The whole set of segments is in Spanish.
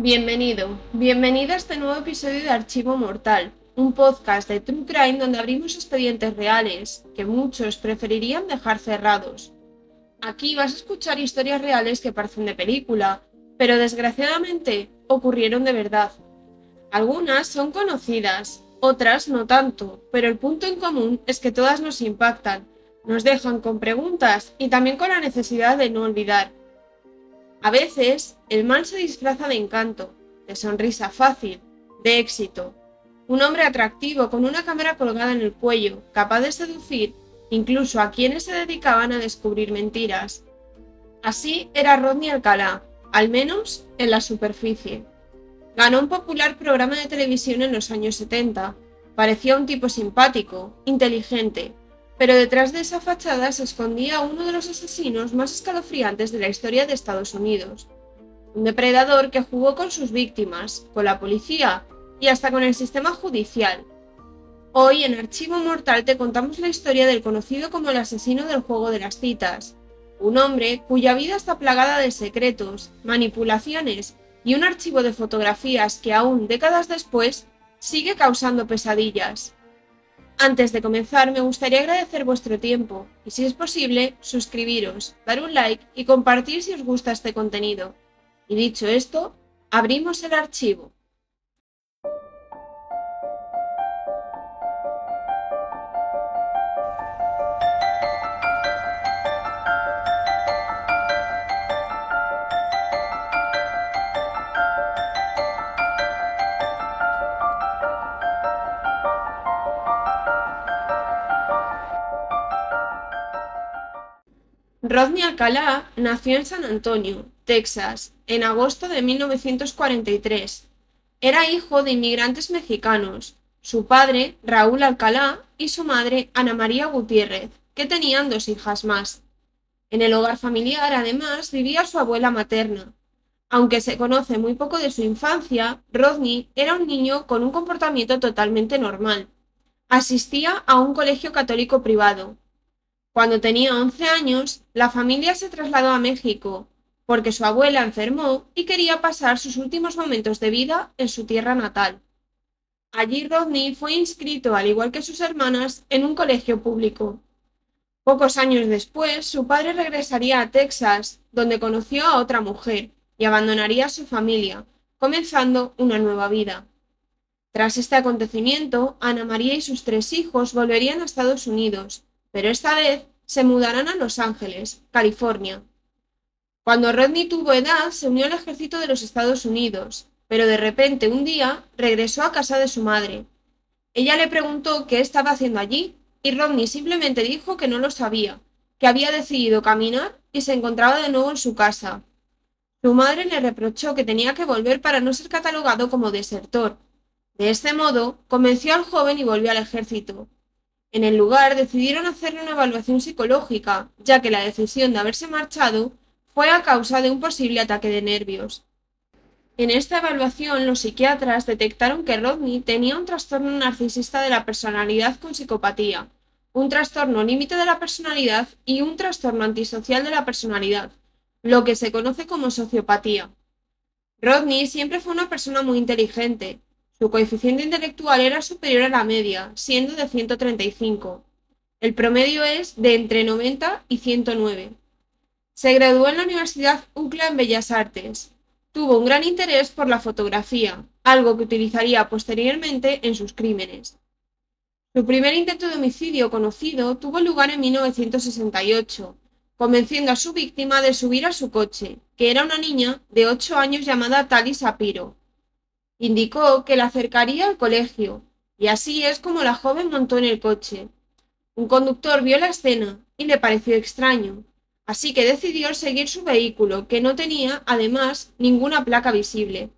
Bienvenido a este nuevo episodio de Archivo Mortal, un podcast de True Crime donde abrimos expedientes reales que muchos preferirían dejar cerrados. Aquí vas a escuchar historias reales que parecen de película, pero desgraciadamente ocurrieron de verdad. Algunas son conocidas, otras no tanto, pero el punto en común es que todas nos impactan, nos dejan con preguntas y también con la necesidad de no olvidar. A veces, el mal se disfraza de encanto, de sonrisa fácil, de éxito. Un hombre atractivo con una cámara colgada en el cuello, capaz de seducir incluso a quienes se dedicaban a descubrir mentiras. Así era Rodney Alcalá, al menos en la superficie. Ganó un popular programa de televisión en los años 70. Parecía un tipo simpático, inteligente, pero detrás de esa fachada se escondía uno de los asesinos más escalofriantes de la historia de Estados Unidos. Un depredador que jugó con sus víctimas, con la policía y hasta con el sistema judicial. Hoy en Archivo Mortal te contamos la historia del conocido como el asesino del juego de las citas, un hombre cuya vida está plagada de secretos, manipulaciones y un archivo de fotografías que aún décadas después sigue causando pesadillas. Antes de comenzar me gustaría agradecer vuestro tiempo y si es posible suscribiros, dar un like y compartir si os gusta este contenido. Y dicho esto, abrimos el archivo. Rodney Alcalá nació en San Antonio, Texas, en agosto de 1943. Era hijo de inmigrantes mexicanos, su padre, Raúl Alcalá, y su madre, Ana María Gutiérrez, que tenían dos hijas más. En el hogar familiar, además, vivía su abuela materna. Aunque se conoce muy poco de su infancia, Rodney era un niño con un comportamiento totalmente normal. Asistía a un colegio católico privado. Cuando tenía 11 años, la familia se trasladó a México, porque su abuela enfermó y quería pasar sus últimos momentos de vida en su tierra natal. Allí Rodney fue inscrito, al igual que sus hermanas, en un colegio público. Pocos años después, su padre regresaría a Texas, donde conoció a otra mujer, y abandonaría a su familia, comenzando una nueva vida. Tras este acontecimiento, Ana María y sus tres hijos volverían a Estados Unidos, pero esta vez se mudarán a Los Ángeles, California. Cuando Rodney tuvo edad, se unió al ejército de los Estados Unidos, pero de repente un día regresó a casa de su madre. Ella le preguntó qué estaba haciendo allí, y Rodney simplemente dijo que no lo sabía, que había decidido caminar y se encontraba de nuevo en su casa. Su madre le reprochó que tenía que volver para no ser catalogado como desertor. De este modo, convenció al joven y volvió al ejército. En el lugar decidieron hacerle una evaluación psicológica, ya que la decisión de haberse marchado fue a causa de un posible ataque de nervios. En esta evaluación, los psiquiatras detectaron que Rodney tenía un trastorno narcisista de la personalidad con psicopatía, un trastorno límite de la personalidad y un trastorno antisocial de la personalidad, lo que se conoce como sociopatía. Rodney siempre fue una persona muy inteligente. Su coeficiente intelectual era superior a la media, siendo de 135. El promedio es de entre 90 y 109. Se graduó en la Universidad UCLA en Bellas Artes. Tuvo un gran interés por la fotografía, algo que utilizaría posteriormente en sus crímenes. Su primer intento de homicidio conocido tuvo lugar en 1968, convenciendo a su víctima de subir a su coche, que era una niña de 8 años llamada Tali Sapiro. Indicó que la acercaría al colegio, y así es como la joven montó en el coche. Un conductor vio la escena y le pareció extraño, así que decidió seguir su vehículo, que no tenía, además, ninguna placa visible.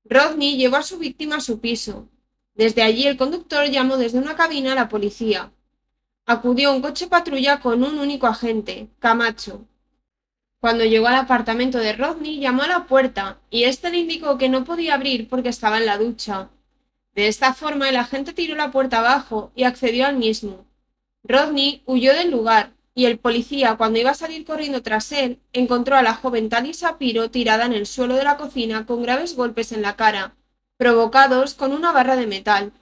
Rodney llevó a su víctima a su piso. Desde allí el conductor llamó desde una cabina a la policía. Acudió un coche patrulla con un único agente, Camacho. Cuando llegó al apartamento de Rodney, llamó a la puerta y éste le indicó que no podía abrir porque estaba en la ducha. De esta forma, el agente tiró la puerta abajo y accedió al mismo. Rodney huyó del lugar, y el policía, cuando iba a salir corriendo tras él, encontró a la joven Tali Shapiro tirada en el suelo de la cocina con graves golpes en la cara, provocados con una barra de metal.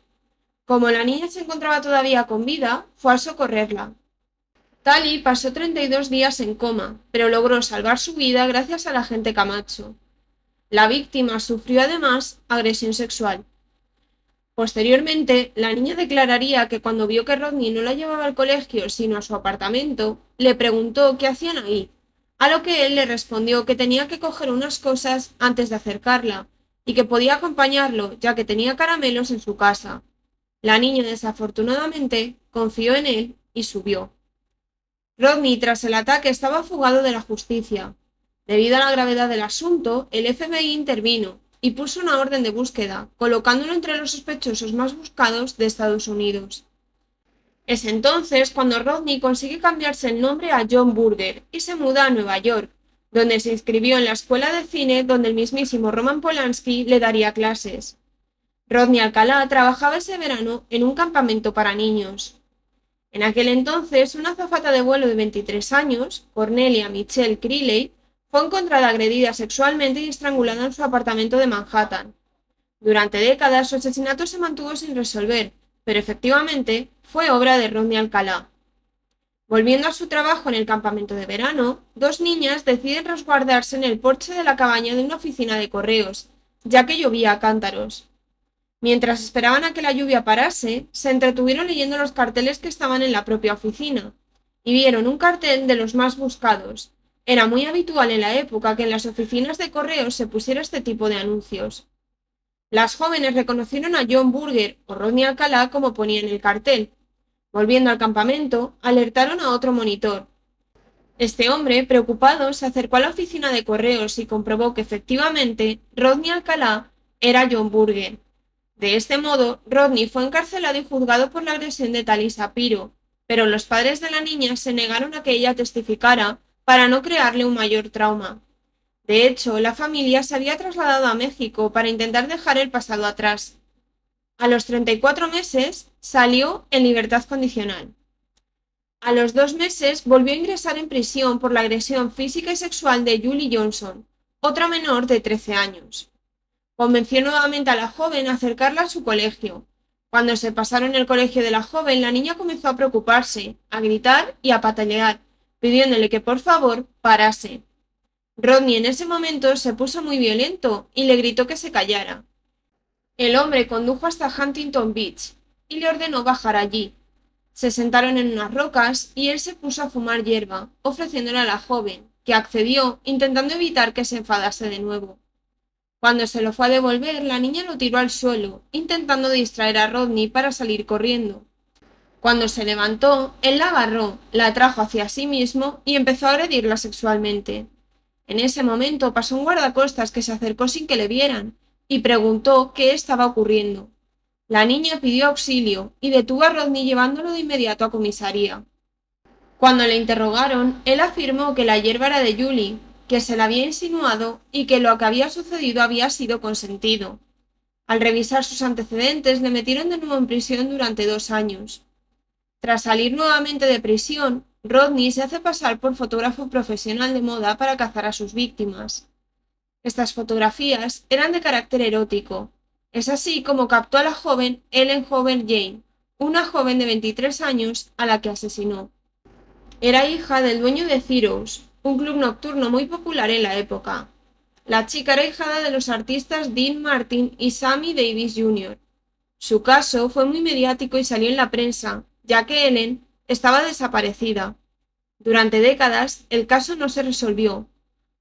Como la niña se encontraba todavía con vida, fue a socorrerla. Tali pasó 32 días en coma, pero logró salvar su vida gracias al agente Camacho. La víctima sufrió además agresión sexual. Posteriormente, la niña declararía que cuando vio que Rodney no la llevaba al colegio sino a su apartamento, le preguntó qué hacían ahí, a lo que él le respondió que tenía que coger unas cosas antes de acercarla, y que podía acompañarlo ya que tenía caramelos en su casa. La niña desafortunadamente confió en él y subió. Rodney, tras el ataque, estaba fugado de la justicia. Debido a la gravedad del asunto, el FBI intervino y puso una orden de búsqueda, colocándolo entre los sospechosos más buscados de Estados Unidos. Es entonces cuando Rodney consigue cambiarse el nombre a John Burger y se muda a Nueva York, donde se inscribió en la escuela de cine donde el mismísimo Roman Polanski le daría clases. Rodney Alcalá trabajaba ese verano en un campamento para niños. En aquel entonces, una azafata de vuelo de 23 años, Cornelia Michelle Criley, fue encontrada agredida sexualmente y estrangulada en su apartamento de Manhattan. Durante décadas su asesinato se mantuvo sin resolver, pero efectivamente fue obra de Rodney Alcalá. Volviendo a su trabajo en el campamento de verano, dos niñas deciden resguardarse en el porche de la cabaña de una oficina de correos, ya que llovía a cántaros. Mientras esperaban a que la lluvia parase, se entretuvieron leyendo los carteles que estaban en la propia oficina, y vieron un cartel de los más buscados. Era muy habitual en la época que en las oficinas de correos se pusiera este tipo de anuncios. Las jóvenes reconocieron a John Burger o Rodney Alcalá como ponía en el cartel. Volviendo al campamento, alertaron a otro monitor. Este hombre, preocupado, se acercó a la oficina de correos y comprobó que efectivamente Rodney Alcalá era John Burger. De este modo, Rodney fue encarcelado y juzgado por la agresión de Tali Shapiro, pero los padres de la niña se negaron a que ella testificara para no crearle un mayor trauma. De hecho, la familia se había trasladado a México para intentar dejar el pasado atrás. A los 34 meses salió en libertad condicional. A los 2 meses volvió a ingresar en prisión por la agresión física y sexual de Julie Johnson, otra menor de 13 años. Convenció nuevamente a la joven a acercarla a su colegio. Cuando se pasaron el colegio de la joven, la niña comenzó a preocuparse, a gritar y a patalear, pidiéndole que por favor parase. Rodney en ese momento se puso muy violento y le gritó que se callara. El hombre condujo hasta Huntington Beach y le ordenó bajar allí. Se sentaron en unas rocas y él se puso a fumar hierba, ofreciéndola a la joven, que accedió, intentando evitar que se enfadase de nuevo. Cuando se lo fue a devolver, la niña lo tiró al suelo, intentando distraer a Rodney para salir corriendo. Cuando se levantó, él la agarró, la atrajo hacia sí mismo y empezó a agredirla sexualmente. En ese momento pasó un guardacostas que se acercó sin que le vieran y preguntó qué estaba ocurriendo. La niña pidió auxilio y detuvo a Rodney llevándolo de inmediato a comisaría. Cuando le interrogaron, él afirmó que la hierba era de Julie, que se la había insinuado y que lo que había sucedido había sido consentido. Al revisar sus antecedentes, le metieron de nuevo en prisión durante 2 años. Tras salir nuevamente de prisión, Rodney se hace pasar por fotógrafo profesional de moda para cazar a sus víctimas. Estas fotografías eran de carácter erótico. Es así como captó a la joven Ellen Hoover Jane, una joven de 23 años a la que asesinó. Era hija del dueño de Zeros, un club nocturno muy popular en la época. La chica era hijada de los artistas Dean Martin y Sammy Davis Jr. Su caso fue muy mediático y salió en la prensa, ya que Ellen estaba desaparecida. Durante décadas, el caso no se resolvió.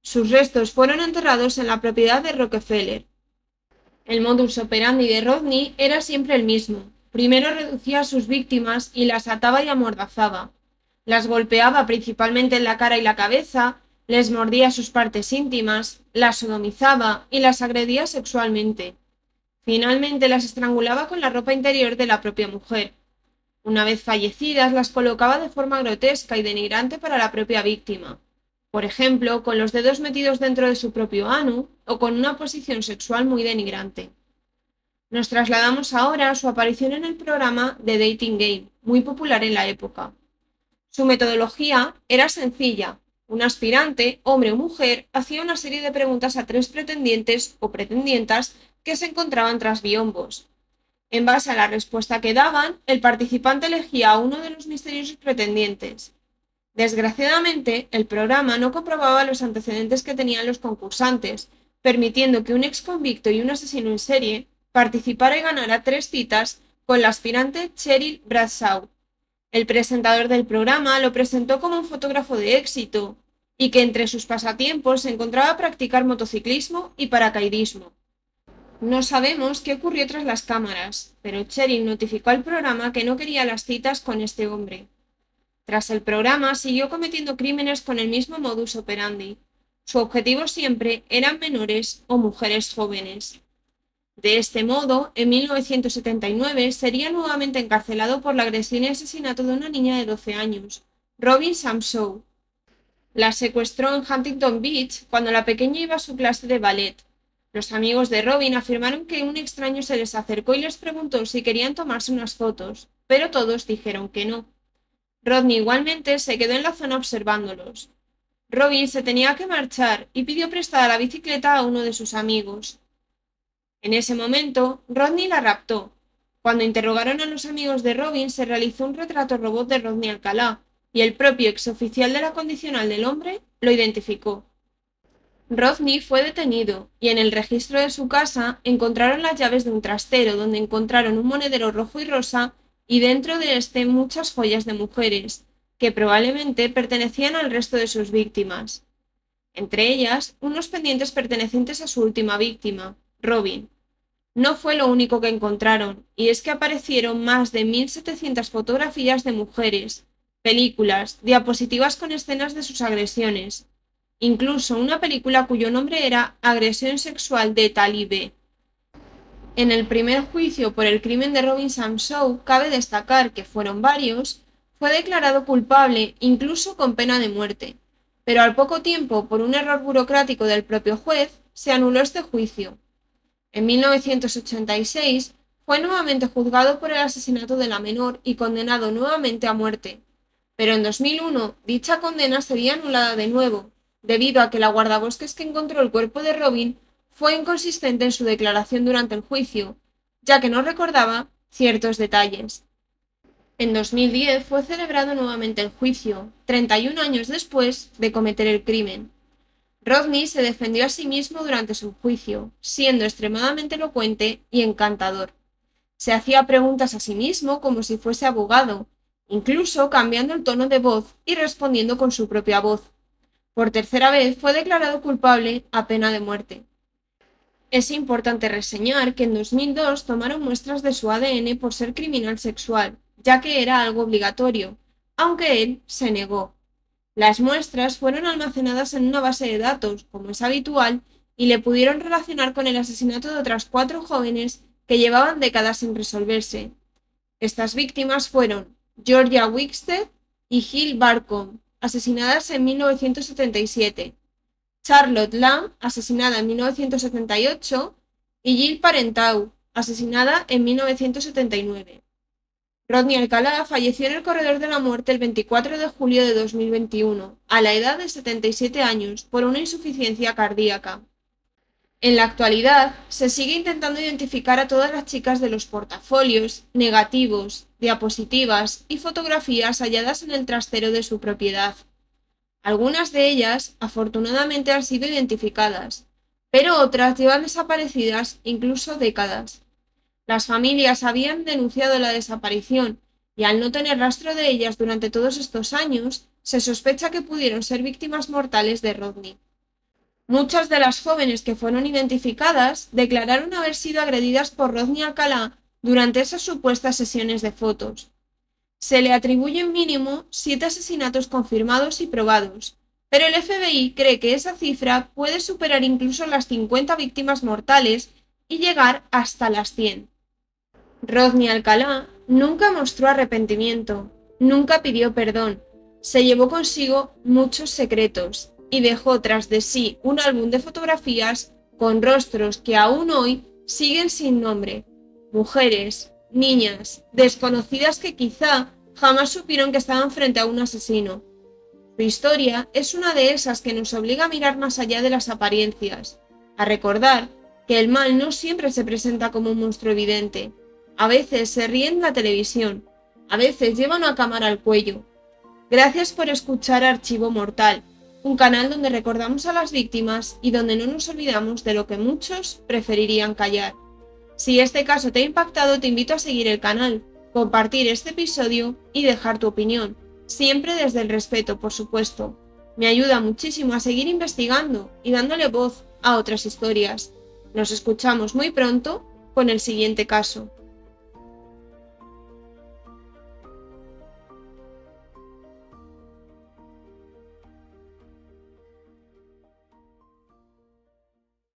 Sus restos fueron enterrados en la propiedad de Rockefeller. El modus operandi de Rodney era siempre el mismo. Primero reducía a sus víctimas y las ataba y amordazaba. Las golpeaba principalmente en la cara y la cabeza, les mordía sus partes íntimas, las sodomizaba y las agredía sexualmente. Finalmente las estrangulaba con la ropa interior de la propia mujer. Una vez fallecidas, las colocaba de forma grotesca y denigrante para la propia víctima. Por ejemplo, con los dedos metidos dentro de su propio ano o con una posición sexual muy denigrante. Nos trasladamos ahora a su aparición en el programa The Dating Game, muy popular en la época. Su metodología era sencilla. Un aspirante, hombre o mujer, hacía una serie de preguntas a 3 pretendientes o pretendientas que se encontraban tras biombos. En base a la respuesta que daban, el participante elegía a uno de los misteriosos pretendientes. Desgraciadamente, el programa no comprobaba los antecedentes que tenían los concursantes, permitiendo que un exconvicto y un asesino en serie participara y ganara 3 citas con la aspirante Cheryl Bradshaw. El presentador del programa lo presentó como un fotógrafo de éxito y que entre sus pasatiempos se encontraba practicar motociclismo y paracaidismo. No sabemos qué ocurrió tras las cámaras, pero Cheryl notificó al programa que no quería las citas con este hombre. Tras el programa siguió cometiendo crímenes con el mismo modus operandi. Su objetivo siempre eran menores o mujeres jóvenes. De este modo, en 1979 sería nuevamente encarcelado por la agresión y asesinato de una niña de 12 años, Robin Samsoe. La secuestró en Huntington Beach cuando la pequeña iba a su clase de ballet. Los amigos de Robin afirmaron que un extraño se les acercó y les preguntó si querían tomarse unas fotos, pero todos dijeron que no. Rodney igualmente se quedó en la zona observándolos. Robin se tenía que marchar y pidió prestada la bicicleta a uno de sus amigos. En ese momento, Rodney la raptó. Cuando interrogaron a los amigos de Robin, se realizó un retrato robot de Rodney Alcalá, y el propio exoficial de la condicional del hombre lo identificó. Rodney fue detenido, y en el registro de su casa encontraron las llaves de un trastero donde encontraron un monedero rojo y rosa y dentro de este muchas joyas de mujeres, que probablemente pertenecían al resto de sus víctimas. Entre ellas, unos pendientes pertenecientes a su última víctima, Robin. No fue lo único que encontraron, y es que aparecieron más de 1.700 fotografías de mujeres, películas, diapositivas con escenas de sus agresiones, incluso una película cuyo nombre era Agresión sexual de Talibé. En el primer juicio por el crimen de Robin Samsoe, cabe destacar que fueron varios, fue declarado culpable incluso con pena de muerte, pero al poco tiempo, por un error burocrático del propio juez, se anuló este juicio. En 1986 fue nuevamente juzgado por el asesinato de la menor y condenado nuevamente a muerte, pero en 2001 dicha condena sería anulada de nuevo, debido a que la guardabosques que encontró el cuerpo de Robin fue inconsistente en su declaración durante el juicio, ya que no recordaba ciertos detalles. En 2010 fue celebrado nuevamente el juicio, 31 años después de cometer el crimen. Rodney se defendió a sí mismo durante su juicio, siendo extremadamente elocuente y encantador. Se hacía preguntas a sí mismo como si fuese abogado, incluso cambiando el tono de voz y respondiendo con su propia voz. Por tercera vez fue declarado culpable a pena de muerte. Es importante reseñar que en 2002 tomaron muestras de su ADN por ser criminal sexual, ya que era algo obligatorio, aunque él se negó. Las muestras fueron almacenadas en una base de datos, como es habitual, y le pudieron relacionar con el asesinato de otras 4 jóvenes que llevaban décadas sin resolverse. Estas víctimas fueron Georgia Wickstead y Jill Barcombe, asesinadas en 1977, Charlotte Lamb, asesinada en 1978, y Jill Parenteau, asesinada en 1979. Rodney Alcalá falleció en el corredor de la muerte el 24 de julio de 2021, a la edad de 77 años, por una insuficiencia cardíaca. En la actualidad, se sigue intentando identificar a todas las chicas de los portafolios, negativos, diapositivas y fotografías halladas en el trastero de su propiedad. Algunas de ellas, afortunadamente, han sido identificadas, pero otras llevan desaparecidas incluso décadas. Las familias habían denunciado la desaparición y al no tener rastro de ellas durante todos estos años, se sospecha que pudieron ser víctimas mortales de Rodney. Muchas de las jóvenes que fueron identificadas declararon haber sido agredidas por Rodney Alcalá durante esas supuestas sesiones de fotos. Se le atribuyen mínimo 7 asesinatos confirmados y probados, pero el FBI cree que esa cifra puede superar incluso las 50 víctimas mortales y llegar hasta las 100. Rodney Alcalá nunca mostró arrepentimiento, nunca pidió perdón, se llevó consigo muchos secretos y dejó tras de sí un álbum de fotografías con rostros que aún hoy siguen sin nombre, mujeres, niñas, desconocidas que quizá jamás supieron que estaban frente a un asesino. Su historia es una de esas que nos obliga a mirar más allá de las apariencias, a recordar que el mal no siempre se presenta como un monstruo evidente. A veces se ríe en la televisión, a veces lleva una cámara al cuello. Gracias por escuchar Archivo Mortal, un canal donde recordamos a las víctimas y donde no nos olvidamos de lo que muchos preferirían callar. Si este caso te ha impactado, te invito a seguir el canal, compartir este episodio y dejar tu opinión, siempre desde el respeto, por supuesto. Me ayuda muchísimo a seguir investigando y dándole voz a otras historias. Nos escuchamos muy pronto con el siguiente caso.